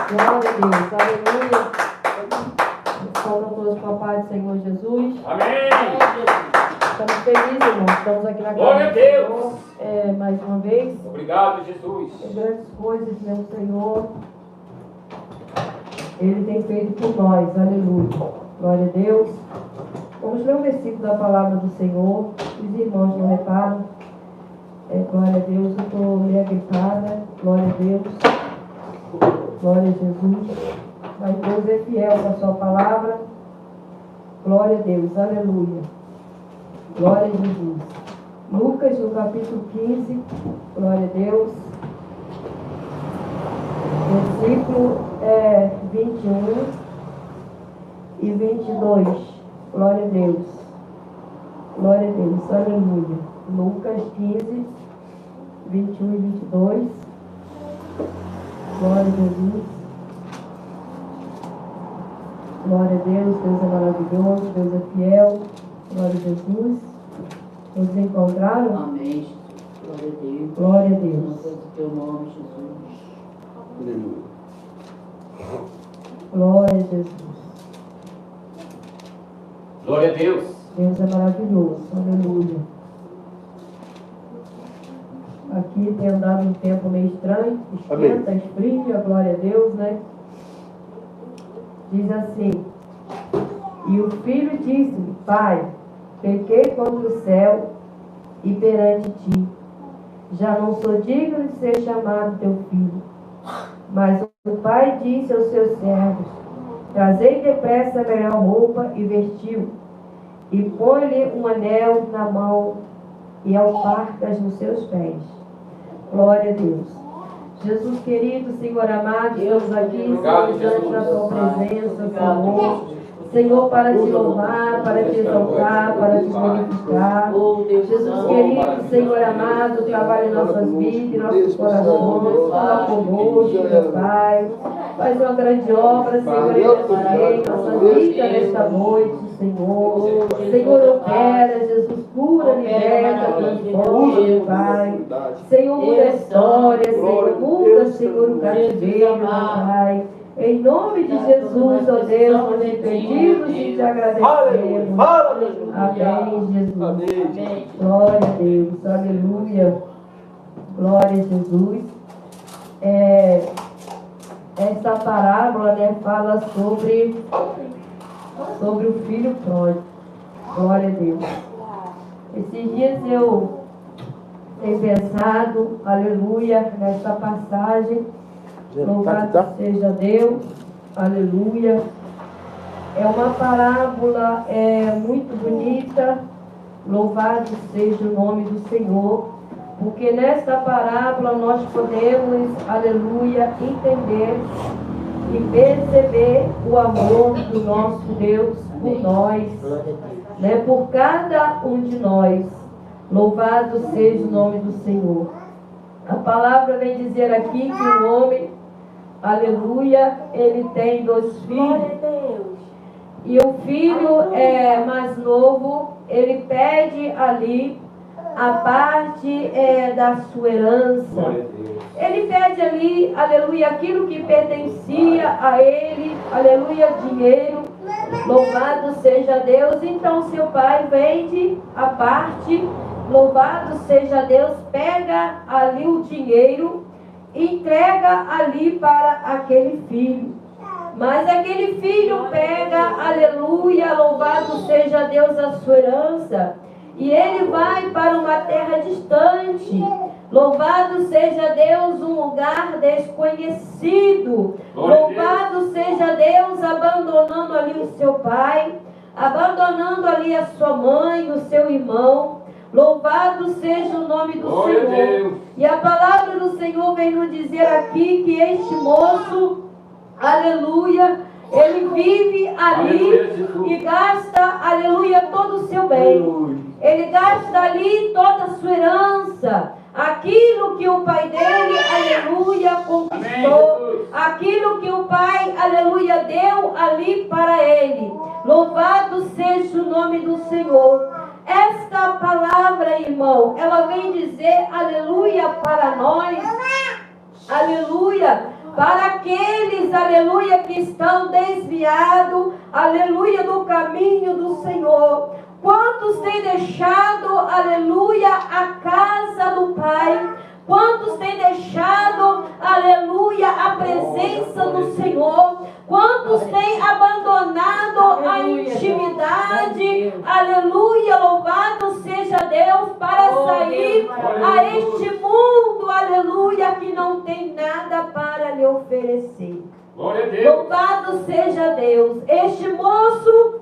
Glória a Deus, aleluia. Estamos todos com a paz do Senhor Jesus. Amém. Estamos felizes, irmãos. Estamos aqui na Glória casa a do Deus. Senhor, mais uma vez. Obrigado, Jesus. Grandes coisas, meu Senhor, Ele tem feito por nós. Aleluia. Glória a Deus. Vamos ler um versículo da palavra do Senhor. Os irmãos não reparam. Glória a Deus. Eu estou meio gripada. Glória a Deus. Glória a Jesus. Mas Deus é fiel com a sua palavra. Glória a Deus. Aleluia. Glória a Jesus. Lucas, no capítulo 15. Glória a Deus. Versículo 21 e 22. Glória a Deus. Glória a Deus. Aleluia. Lucas 15, 21 e 22. Glória a Jesus. Glória a Deus. Deus é maravilhoso. Deus é fiel. Glória a Jesus. Nos encontraram? Amém. Glória a Deus. Glória a Deus. Louvado o teu nome, Jesus. Aleluia. Glória a Jesus. Glória a Deus. Deus é maravilhoso. Aleluia. Aqui tem andado um tempo meio estranho. Esquenta, esfria, glória a Deus, né? Diz assim: e o filho disse-lhe: Pai, pequei contra o céu e perante ti. Já não sou digno de ser chamado teu filho. Mas o pai disse aos seus servos: trazei depressa a melhor roupa e vestiu, e põe-lhe um anel na mão e alparcas nos seus pés. Glória a Deus. Jesus querido, Senhor amado, estamos aqui diante da tua presença, Senhor. Senhor, para te louvar, para te exaltar, para te glorificar. Jesus querido, Senhor amado, trabalha em nossas vidas, em nossos corações, fala conosco, meu Pai. Faz uma grande obra, Senhor, em nossa vida nesta noite, Senhor. Senhor, opera, Jesus, cura, liberta, transforma, meu Pai. Senhor, muda a história, Senhor, muda, Senhor, o cativeiro, meu Pai. Em nome de Jesus, ó Deus, nós te pedimos e te agradecemos. Amém, Jesus. Amém. Glória a Deus. Aleluia. Glória a Jesus. Essa parábola, né, fala sobre o filho pródigo. Glória a Deus. Esses dias eu tenho pensado, aleluia, nessa passagem. Louvado seja Deus, aleluia. É uma parábola muito bonita, louvado seja o nome do Senhor, porque nesta parábola nós podemos, aleluia, entender e perceber o amor do nosso Deus por nós, né, por cada um de nós. Louvado seja o nome do Senhor. A palavra vem dizer aqui que o homem, aleluia, ele tem 2 filhos. E o filho mais novo, ele pede ali a parte da sua herança. Ele pede ali, aleluia, aquilo que pertencia a ele, aleluia, dinheiro. Louvado seja Deus. Então seu pai vende a parte, louvado seja Deus, pega ali o dinheiro, entrega ali para aquele filho. Mas aquele filho pega, aleluia, louvado seja Deus, a sua herança, e ele vai para uma terra distante. Louvado seja Deus, um lugar desconhecido. Louvado seja Deus, abandonando ali o seu pai, abandonando ali a sua mãe, o seu irmão. Louvado seja o nome do Senhor. E a palavra do Senhor vem nos dizer aqui que este moço, aleluia, ele vive ali e gasta, aleluia, todo o seu bem. Ele gasta ali toda a sua herança, aquilo que o pai dele, aleluia, conquistou, aquilo que o pai, aleluia, deu ali para ele. Louvado seja o nome do Senhor. Esta palavra, irmão, ela vem dizer, aleluia, para nós, aleluia, para aqueles, aleluia, que estão desviados, aleluia, do caminho do Senhor? Quantos têm deixado, aleluia, a casa do Pai? Quantos têm deixado, aleluia, a presença do Senhor? Quantos têm abandonado a intimidade? Aleluia, louvado seja Deus, para sair a este mundo, aleluia, que não tem nada para lhe oferecer. Louvado seja Deus. Este moço,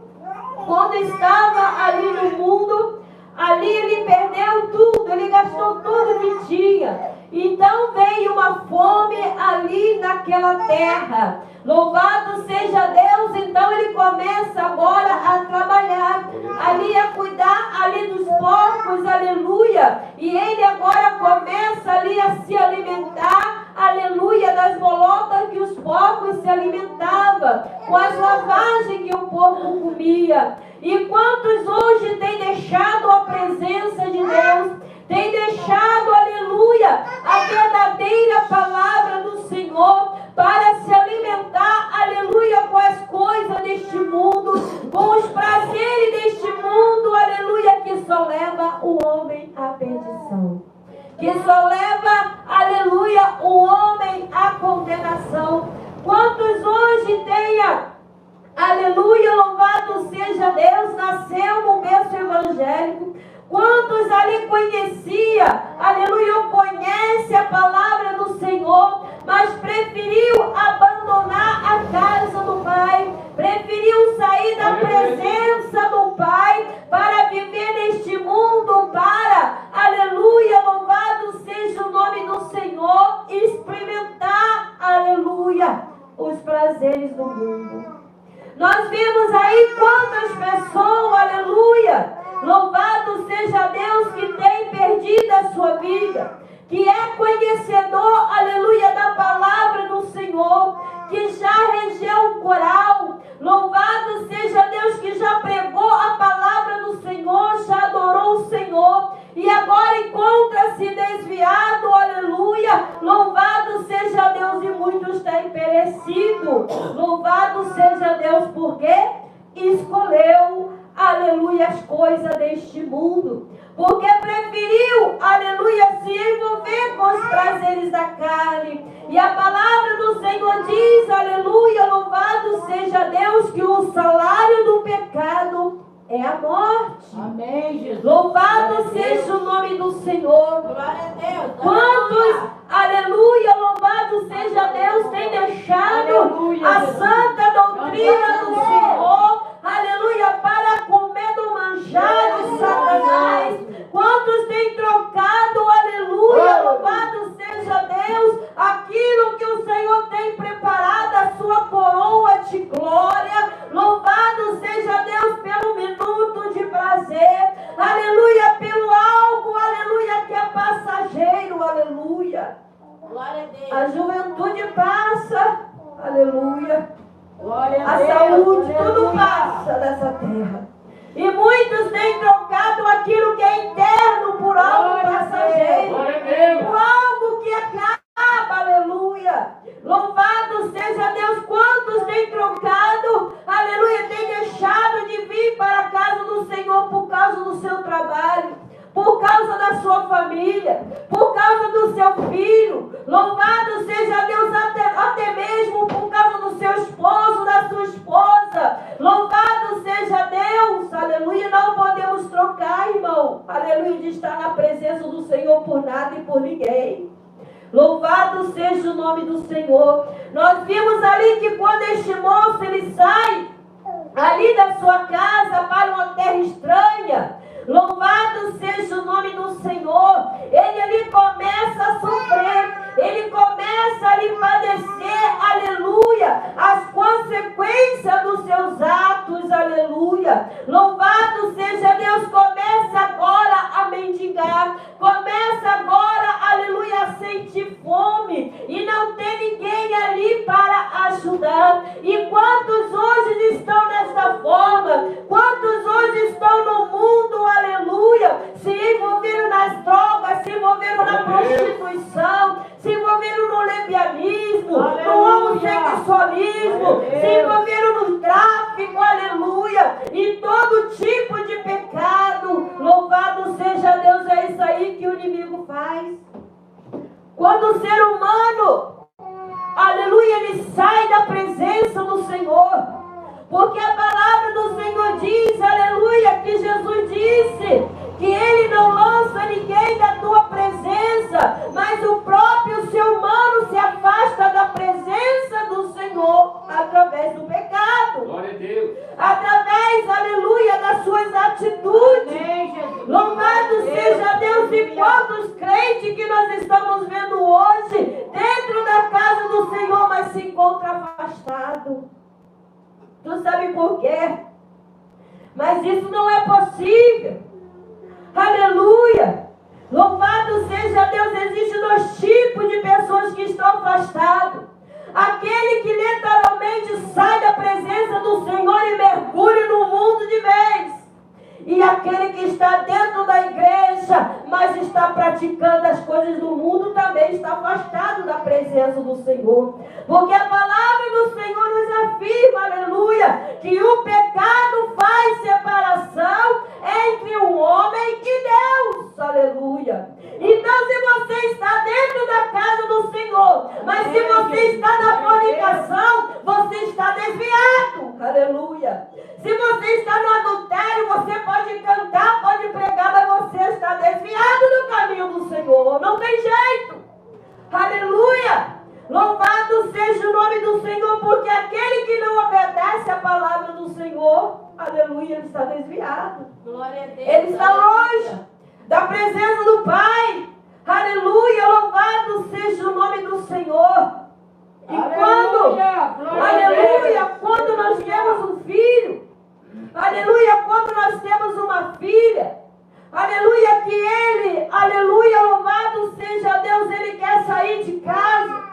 quando estava ali no mundo, ali ele perdeu tudo, ele gastou tudo que tinha. Então veio uma fome ali naquela terra. Louvado seja Deus. Então ele começa agora a trabalhar, ali a cuidar ali dos porcos, aleluia. E ele agora começa ali a se alimentar, aleluia, das bolotas que os porcos se alimentavam, com as lavagens que o porco comia. E quantos hoje têm deixado a presença de Deus, têm deixado, aleluia, a verdadeira palavra do Senhor, para se alimentar, aleluia, com as coisas deste mundo, com os prazeres deste mundo, aleluia, que só leva o homem à perdição, que só leva, aleluia, o homem à condenação. Quantos hoje tenha, aleluia, louvado seja Deus, nasceu no berço evangélico? Quantos ali conhecia, aleluia, conhece a palavra do Senhor, mas preferiu abandonar a casa do Pai, preferiu sair da presença do Pai para viver neste mundo, para, aleluia, louvado seja o nome do Senhor, experimentar, aleluia, os prazeres do mundo. Nós vimos aí quantas pessoas, aleluia, louvado seja Deus, que tem perdido a sua vida, que é conhecedor, aleluia, da palavra do Senhor, que já regeu um coral, louvado seja Deus, que já pregou a palavra do Senhor, já adorou o Senhor, e agora encontra-se desviado, aleluia, louvado seja Deus, e muitos têm perecido, louvado seja Deus, porque escolheu, aleluia, as coisas deste mundo, porque preferiu, aleluia, se envolver com os prazeres da carne. E a palavra do Senhor diz, aleluia, louvado seja Deus, que o salário do pecado é a morte. Amém, Jesus. Louvado seja o nome do Senhor. Glória a Deus. Quantos, aleluia, louvado seja Deus, tem deixado a santa doutrina do Senhor, aleluia, para comer do manjar de Satanás? Quantos têm trocado, aleluia, louvado seja Deus, aquilo que o Senhor tem preparado, a sua coroa de glória, louvado seja Deus pelo minuto de prazer, aleluia, pelo algo, aleluia, que é passageiro, aleluia. Glória a Deus. A juventude passa, aleluia. Glória a A Deus. saúde, tudo Aleluia. passa dessa terra. E muitos têm trocado aquilo que é interno por algo Glória a passageiro, Glória a Deus. por algo que acaba, aleluia. Louvado seja Deus. Quantos têm trocado, aleluia, têm deixado de vir para a casa do Senhor por causa do seu trabalho, por causa da sua família, por causa do seu filho. Louvado seja Deus, até mesmo por causa do seu esposo, da sua esposa. Louvado seja Deus, aleluia. Não podemos trocar, irmão, aleluia, de estar na presença do Senhor por nada e por ninguém. Louvado seja o nome do Senhor. Nós vimos ali que quando este moço ele sai ali da sua casa para uma terra estranha, louvado seja o nome do Senhor, ele ali começa a sofrer, ele começa a lhe padecer, aleluia, as consequências dos seus atos, aleluia. Louvado seja Deus, começa agora a mendigar, começa agora, aleluia, a sentir fome e não tem ninguém ali para ajudar. E quantos hoje estão desta forma? Quantos hoje estão no mundo, aleluia, se envolveram nas drogas, se envolveram na prostituição, se envolveram no lesbianismo, lesbianismo, no homossexualismo, se envolveram no tráfico, aleluia, em todo tipo de pecado. Louvado seja Deus, é isso aí que o inimigo faz. Quando o ser humano, aleluia, ele sai da presença do Senhor, porque a palavra do Senhor diz, aleluia, que Jesus disse que Ele não lança ninguém da tua presença, mas o próprio ser humano se afasta da presença do Senhor através do pecado. Glória a Deus. Através, aleluia, das suas atitudes. Louvado seja Deus. E quantos crentes que nós estamos vendo hoje dentro da casa do Senhor, mas se encontra afastado. Tu sabe por quê? Mas isso não é possível. Aleluia! Louvado seja Deus. Existem dois tipos de pessoas que estão afastadas. Aquele que literalmente sai da presença do Senhor e mergulha no mundo de vez. E aquele que está dentro da igreja, mas está praticando as coisas do mundo, também está afastado da presença do Senhor. Porque a palavra do Senhor nos afirma, aleluia, que o pecado faz separação entre o homem e Deus, aleluia. Então, se você está dentro da casa do Senhor, mas se você está na fornicação, você está desviado, aleluia. Se você está no adultério, você pode cantar, pode pregar, mas você está desviado do caminho do Senhor. Não tem jeito. Aleluia. Louvado seja o nome do Senhor, porque aquele que não obedece à palavra do Senhor, aleluia, ele está desviado. Glória a Deus. Ele está longe da presença do Pai. Aleluia. Louvado seja o nome do Senhor. E quando nós temos um filho, aleluia, quando nós temos uma filha, aleluia, que ele, aleluia, louvado seja Deus, ele quer sair de casa,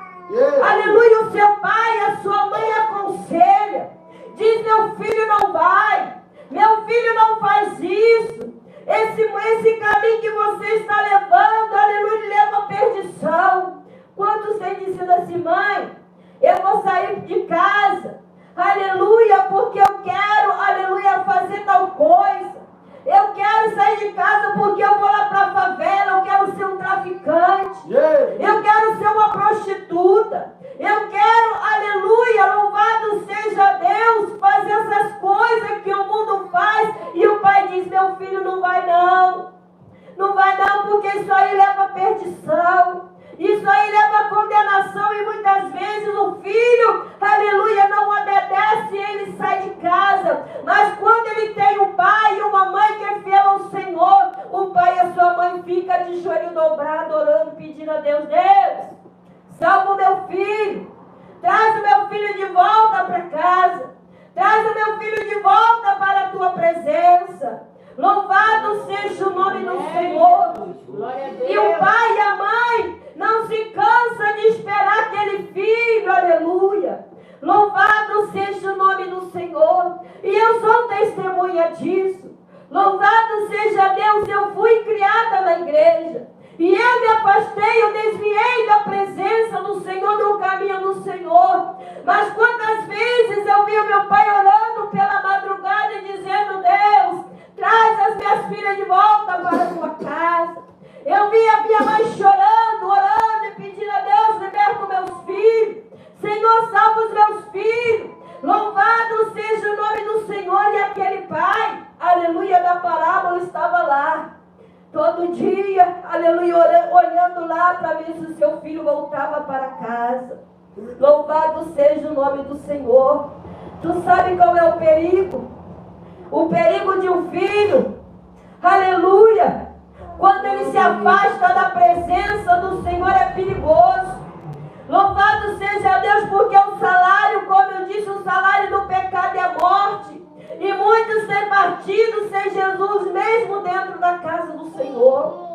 aleluia, o seu pai, a sua mãe aconselha, diz: meu filho não vai, meu filho não faz isso, esse caminho que você está levando, aleluia, leva à perdição. Quantos têm dito assim: mãe, eu vou sair de casa, aleluia, porque eu quero, aleluia, fazer tal coisa. Eu quero sair de casa porque eu vou lá para a favela, eu quero ser um traficante. Eu quero ser uma prostituta. Eu quero, aleluia, louvado seja Deus, fazer essas coisas que o mundo faz. E o pai diz: meu filho, não vai não. Não vai não, porque isso aí leva a perdição. Isso aí leva a condenação, e muitas vezes o filho, aleluia, não obedece, ele sai de casa. Mas quando ele tem um pai e uma mãe que é fiel ao Senhor, o pai e a sua mãe ficam de joelho dobrado, orando, pedindo a Deus: Deus, salva o meu filho, traz o meu filho de volta para casa, traz o meu filho de volta para a tua presença. Louvado seja o nome do Senhor. E o pai e a mãe não se cansa de esperar aquele filho, aleluia. Louvado seja o nome do Senhor. E eu sou testemunha disso. Louvado seja Deus, eu fui criada na igreja. E eu me afastei, eu desviei da presença do Senhor, do caminho do Senhor. Mas quantas vezes eu vi o meu pai orando pela madrugada e dizendo: Deus, traz as minhas filhas de volta para a tua casa. Eu vi a minha mãe chorando, orando e pedindo a Deus: liberta os meus filhos. Senhor, salva os meus filhos. Louvado seja o nome do Senhor. E aquele pai, aleluia, da parábola estava lá, todo dia, aleluia, olhando lá para ver se o seu filho voltava para casa. Louvado seja o nome do Senhor. Tu sabe qual é o perigo? O perigo de um filho, aleluia, quando ele se afasta da presença do Senhor, é perigoso. Louvado seja Deus, porque o salário, como eu disse, o salário do pecado é a morte. E muitos têm partido sem Jesus, mesmo dentro da casa do Senhor.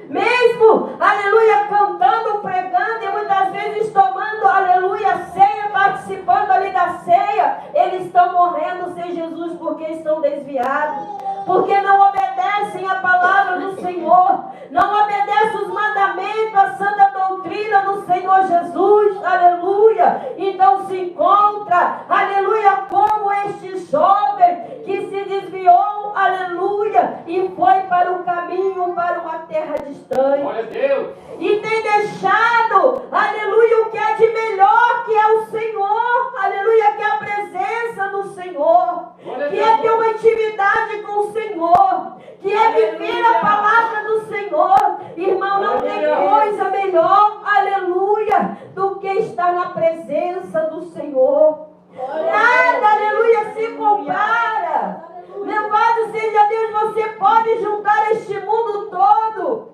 Mesmo, aleluia, cantando, pregando e muitas vezes tomando, aleluia, ceia, participando ali da ceia, eles estão morrendo sem Jesus porque estão desviados, porque não obedecem a palavra do Senhor, não obedecem os mandamentos, a santa doutrina do Senhor. Senhor Jesus, aleluia. Então se encontra, aleluia, como este jovem que se desviou, aleluia, e foi para o caminho, para uma terra distante. Glória a Deus. E tem deixado, aleluia, o que é de melhor, que é o Senhor, aleluia, que é a presença do Senhor, que é ter uma intimidade com o Senhor, que é viver a palavra do Senhor. Irmão, não tem coisa melhor, aleluia, do que estar na presença do Senhor. Nada, aleluia, se compara. Louvado seja Deus, você pode juntar este mundo todo,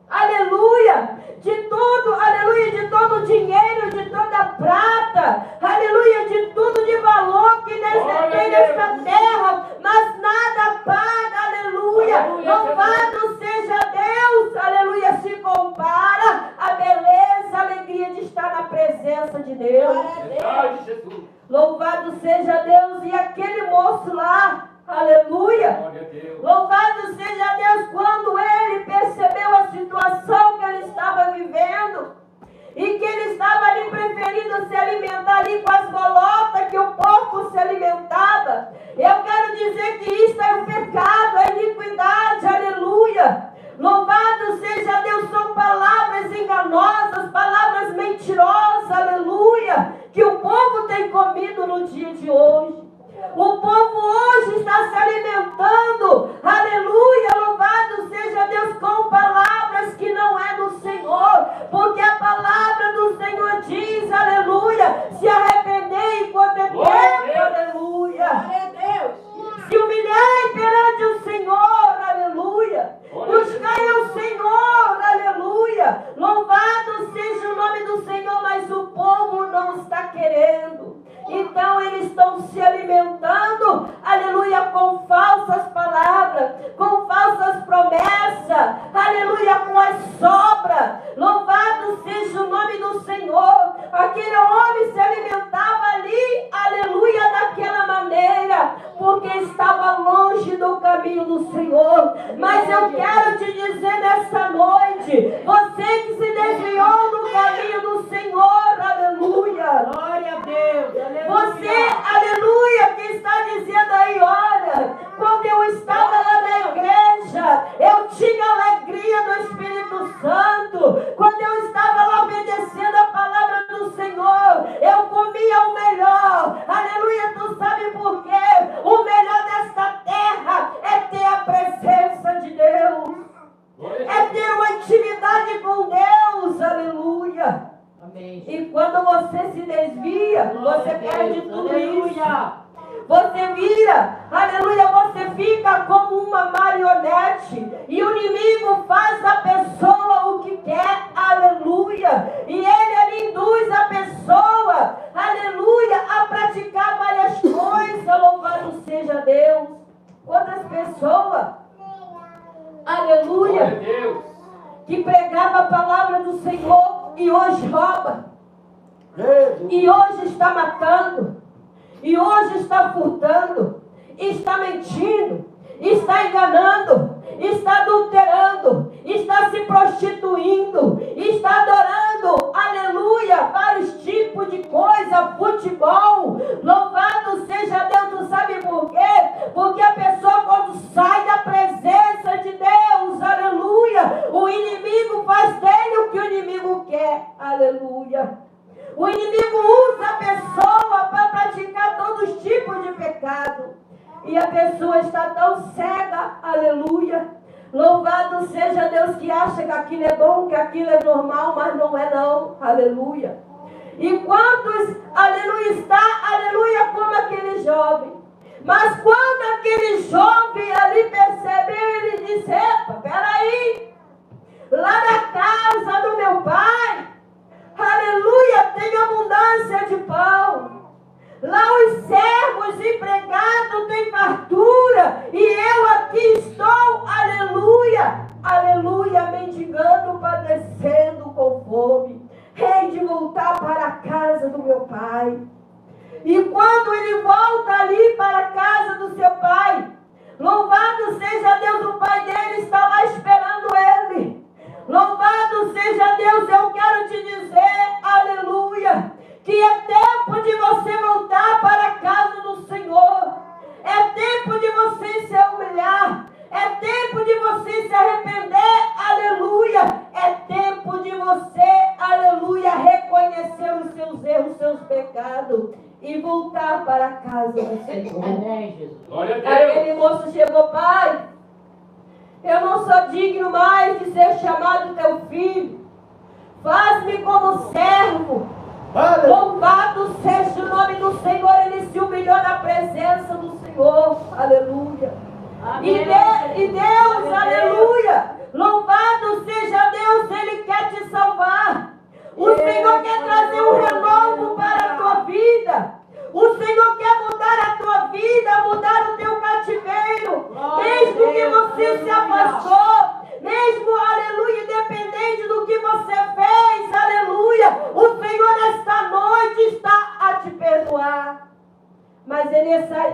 aleluia, de tudo, aleluia, de todo o dinheiro, de toda a prata, aleluia, de tudo de valor que tem nesta terra, mas nada paga, aleluia. Louvado seja Deus, aleluia, se compara a beleza, a alegria de estar na presença de Deus. Louvado seja Deus. E aquele moço lá, aleluia, louvado seja Deus, quando ele percebeu a situação que ele estava vivendo e que ele estava ali preferindo se alimentar ali com as bolotas que o porco se alimentava. Eu quero dizer que isso é o pecado, é a iniquidade, aleluia. Louvado seja Deus, são palavras enganosas, palavras mentirosas, aleluia, que o povo tem comido no dia de hoje. O povo hoje está se alimentando, aleluia, louvado seja Deus, com palavras que não é do Senhor, porque a palavra do Senhor diz, aleluia, se arrepender enquanto é tempo, aleluia, se humilhar perante o Senhor, aleluia, buscai ao Senhor, aleluia, louvado seja o nome do Senhor, mas o povo não está querendo. Então eles estão se alimentando, aleluia, com falsas palavras, com falsas promessas, aleluia, com as sobras. Louvado seja o nome do Senhor. Aquele homem se alimentava ali, aleluia, daquela maneira, porque estava longe do caminho do Senhor. Mas eu quero te dizer nesta noite, você que se desviou do caminho do Senhor, aleluia, Glória a Deus. Aleluia. você, aleluia, que está dizendo aí, olha, quando eu estava lá na igreja, eu tinha a alegria do Espírito Santo. Quando eu estava lá obedecendo a palavra do Senhor, eu comia o melhor. Aleluia, tu sabe por quê? O melhor desta terra é ter a presença de Deus. É ter uma intimidade com Deus, aleluia. Amém. E quando você se desvia, você perde tudo isso. Você vira, aleluia, você fica como uma marionete. E o inimigo faz da pessoa o que quer, aleluia. E ele induz a pessoa, aleluia, a praticar várias coisas, louvado seja Deus. Quantas pessoas, aleluia, que pregava a palavra do Senhor e hoje rouba, e hoje está matando, e hoje está furtando, está mentindo, está enganando, está adulterando, está se prostituindo, está adorando, aleluia, vários tipos de coisa, futebol. Louvado seja Deus, tu sabe por quê? Porque a pessoa quando sai da presença de Deus, aleluia, o inimigo faz dele o que o inimigo quer, aleluia. O inimigo usa a pessoa para praticar todos os tipos de pecado. E a pessoa está tão cega, aleluia. Louvado seja Deus, que acha que aquilo é bom, que aquilo é normal, mas não é não, aleluia. E quantos, aleluia, está, aleluia, como aquele jovem. Mas quando aquele jovem ali percebeu, ele disse, epa, peraí, lá na casa do meu pai, aleluia, tem abundância de pão. Lá os servos empregados têm fartura. E eu aqui estou, aleluia, aleluia, mendigando, padecendo com fome. Hei de voltar para a casa do meu pai. E quando ele volta ali para a casa do seu pai, louvado seja Deus, o pai dele está lá esperando ele. Louvado seja Deus, eu quero te dizer, pecado e voltar para a casa do Senhor. Amém, Jesus. Glória a Deus. Aquele moço chegou: pai, eu não sou digno mais de ser chamado teu filho. Faz-me como servo. Louvado seja o nome do Senhor. Ele se humilhou na presença do Senhor. Aleluia. Amém. E Deus, aleluia. Louvado seja Deus. Ele quer te salvar. O Senhor quer trazer um renovo para a tua vida. O Senhor quer mudar a tua vida, mudar o teu cativeiro. Mesmo que você se afastou, mesmo, aleluia, independente do que você fez, aleluia, o Senhor nesta noite está a te perdoar. Mas é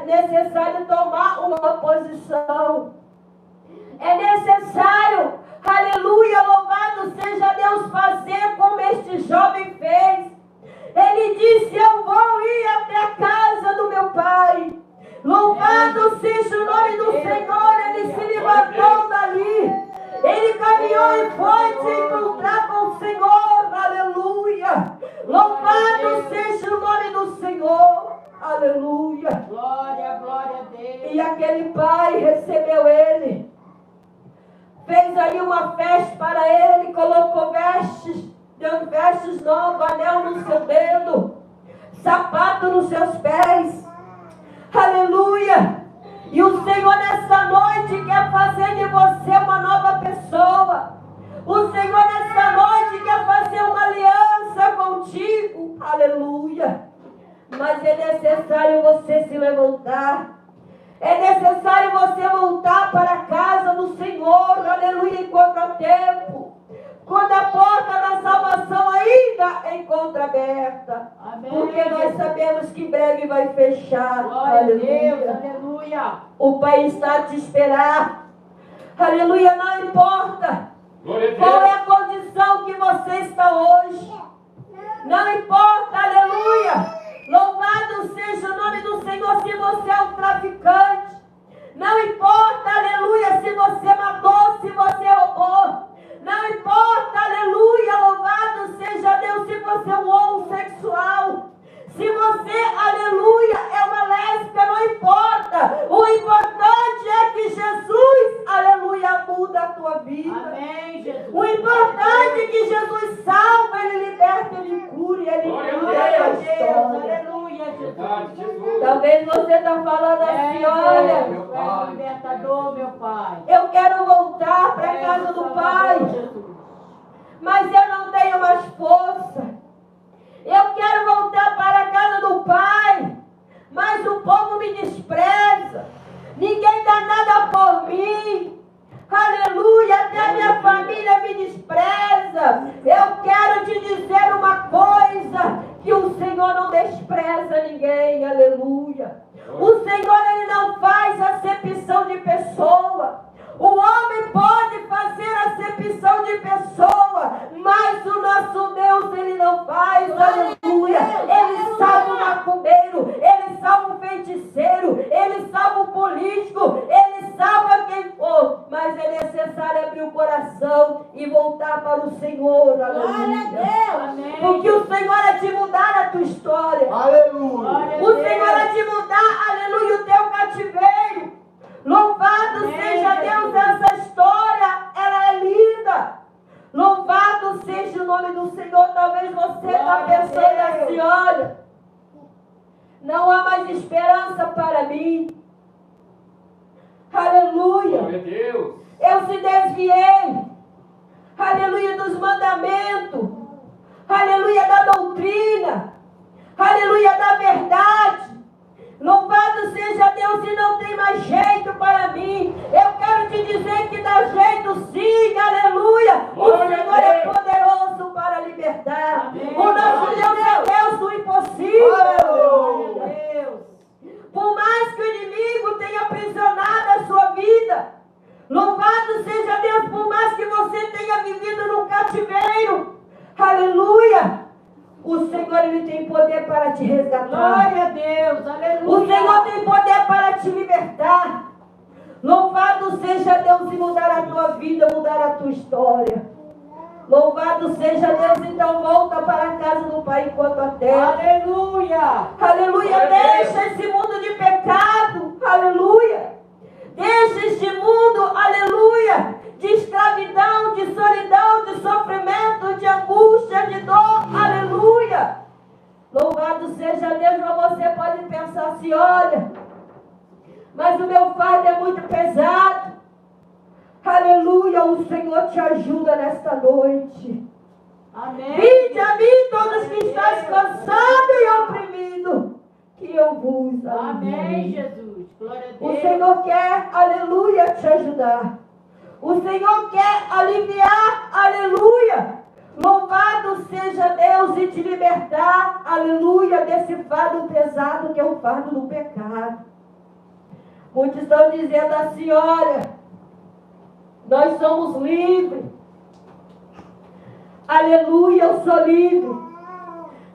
necessário tomar uma posição. É necessário, aleluia, louvado seja Deus, fazer como este jovem fez. Ele disse: eu vou ir até a casa do meu pai. Louvado seja o nome do Senhor. Ele se levantou dali. Ele caminhou e foi se encontrar com o Senhor. Aleluia. Louvado seja o nome do Senhor. Aleluia. Glória, glória a Deus. E aquele pai recebeu ele. Fez ali uma festa para ele. Colocou vestes. Dando vestes novos, anel no seu dedo, sapato nos seus pés. Aleluia. E o Senhor nessa noite quer fazer de você uma nova pessoa. O Senhor nessa noite quer fazer uma aliança contigo. Aleluia. Mas é necessário você se levantar. É necessário você voltar para a casa do Senhor. Aleluia. Enquanto há tempo. Quando a porta da salvação ainda encontra aberta. Amém. Porque nós sabemos que em breve vai fechar. Glória Aleluia. a Deus, aleluia. O Pai está a te esperar. Aleluia, não importa Glória a Deus. qual é a condição que você está hoje. Não importa, aleluia. Louvado seja o nome do Senhor se você é um traficante. Não importa, aleluia, se você matou, se você roubou. Não importa, aleluia, louvado seja Deus, se você é um homossexual. Se você, aleluia, é uma lésbica, não importa. O importante é que Jesus, aleluia, muda a tua vida. Amém, Jesus. O importante é que Jesus salva, Ele liberta, Ele cura e Ele Glória a muda Glória a a tua Deus, história. aleluia, Verdade, Jesus. Jesus. Talvez você está falando assim: olha, meu Tu és libertador, meu Pai. eu quero voltar para a casa do Pai, mas eu não tenho mais força. Eu quero voltar para a casa do Pai, mas o povo me despreza. Ninguém dá nada por mim. Aleluia, até a minha família me despreza. Eu quero te dizer uma coisa, que o Senhor não despreza ninguém. Aleluia. O Senhor, Ele não faz acepção de pessoa. O homem pode fazer acepção de pessoa, mas o nosso Deus, Ele não faz. Aleluia. Ele salva o macumbeiro, Ele salva o feiticeiro, Ele salva o político, Ele salva quem for. Mas é necessário abrir o coração e voltar para o Senhor. Glória a Aleluia. Deus. Amém. Porque o Senhor é de mudar a tua história. Aleluia. Glória a O Deus. Senhor é de mudar, aleluia, o teu cativeiro. Louvado Amém, seja Deus, Jesus. essa história, ela é linda. Louvado seja o nome do Senhor. Talvez você está Glória a pensando Deus. assim: olha, não há mais esperança para mim. Aleluia. Glória a Deus. Eu se desviei, aleluia, dos mandamentos, aleluia, da doutrina, aleluia, da verdade. Louvado seja Deus, e não tem mais jeito para mim. Eu quero te dizer que dá jeito sim, aleluia. O Glória a Senhor é Deus. poderoso para libertar. Amém. O nosso Deus é Deus do impossível. Glória a Deus. Por mais que o inimigo tenha aprisionado a sua vida, louvado seja Deus, por mais que você tenha vivido num cativeiro, aleluia, o Senhor, Ele tem poder para te resgatar. Glória a Deus, aleluia. O Senhor tem poder para te libertar. Louvado seja Deus e mudar a tua vida, mudar a tua história. Louvado seja Deus, então volta para a casa do Pai enquanto a terra. Aleluia. Aleluia, deixa esse mundo de pecado, aleluia. Deixa este mundo, aleluia, de escravidão, de solidão, de sofrimento, de angústia, de dor, aleluia. Louvado seja Deus, mas você pode pensar assim, olha, mas o meu fardo é muito pesado. Aleluia, o Senhor te ajuda nesta noite. Amém. Vinde a mim todos que estáis cansados e oprimidos, que eu vos Amém, aliviarei. Jesus. Glória a O Deus. Senhor quer, aleluia, te ajudar. O Senhor quer aliviar, aleluia. Louvado seja Deus e te libertar, aleluia, desse fardo pesado que é o fardo do pecado. Muitos estão dizendo assim, olha, nós somos livres. Aleluia, eu sou livre.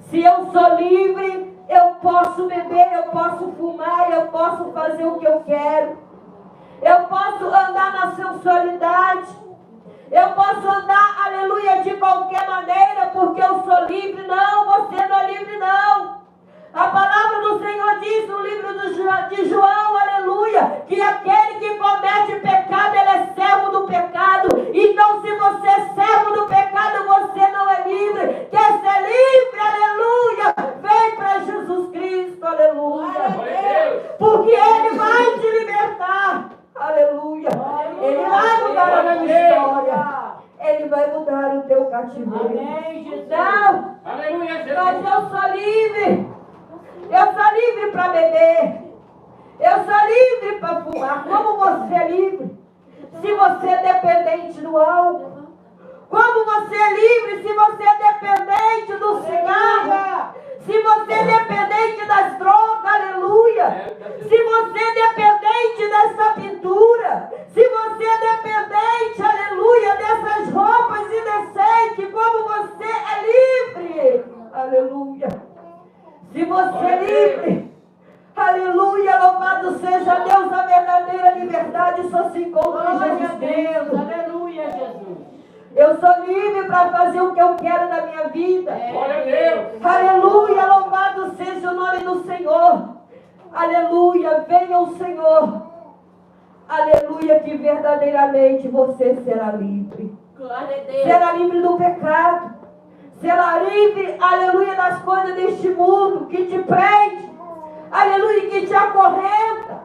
Se eu sou livre, eu posso beber, eu posso fumar, eu posso fazer o que eu quero. Eu posso andar na sensualidade. Eu posso andar, aleluia, de qualquer maneira, porque eu sou livre. Não, você não é livre, não. A palavra do Senhor diz no livro de João, aleluia, que aquele que comete pecado, ele é servo do pecado. Então, se você é servo do pecado, você não é livre. Quer ser livre, aleluia, vem para Jesus Cristo, aleluia. Porque Ele vai te libertar, aleluia. Ele vai mudar a tua história. Ele vai mudar o teu cativeiro. Amém, Jesus. Não, Aleluia, mas Jesus. eu sou livre. Eu sou livre para beber. Eu sou livre para fumar. Como você é livre? Se você é dependente do álcool. Como você é livre se você é dependente do cigarro? Se você é dependente das drogas, aleluia. Se você é dependente dessa pintura. Se você é dependente, aleluia, dessas roupas indecentes. Como você é livre, aleluia. Se você é livre, aleluia, louvado seja Deus, a verdadeira liberdade só se encontra em Glória a Jesus Deus. Cristo. Aleluia, Jesus. Eu sou livre para fazer o que eu quero na minha vida. Glória a Deus. Aleluia, louvado seja o nome do Senhor. Aleluia, venha o Senhor. Aleluia, que verdadeiramente você será livre. Glória a Deus. Será livre do pecado. Será livre, aleluia, das coisas deste mundo que te prende. Aleluia, que te acorrenta.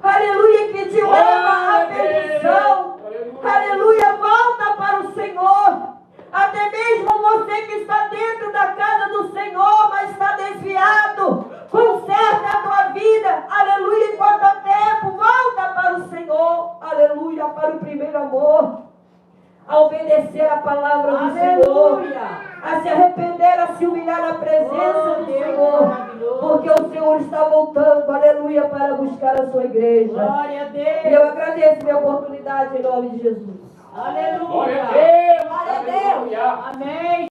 Aleluia, que te leva à perdição. Aleluia, volta para o Senhor. Até mesmo você que está dentro da casa do Senhor, mas está desviado, conserta a tua vida. Aleluia, enquanto há tempo, volta para o Senhor. Aleluia, para o primeiro amor. A obedecer a palavra do Senhor. A se arrepender, a se humilhar na presença do Senhor. Porque o Senhor está voltando, aleluia, para buscar a sua igreja. Glória a Deus. E eu agradeço minha oportunidade em nome de Jesus. Aleluia. Glória a Deus. Glória a Deus. Aleluia. Amém.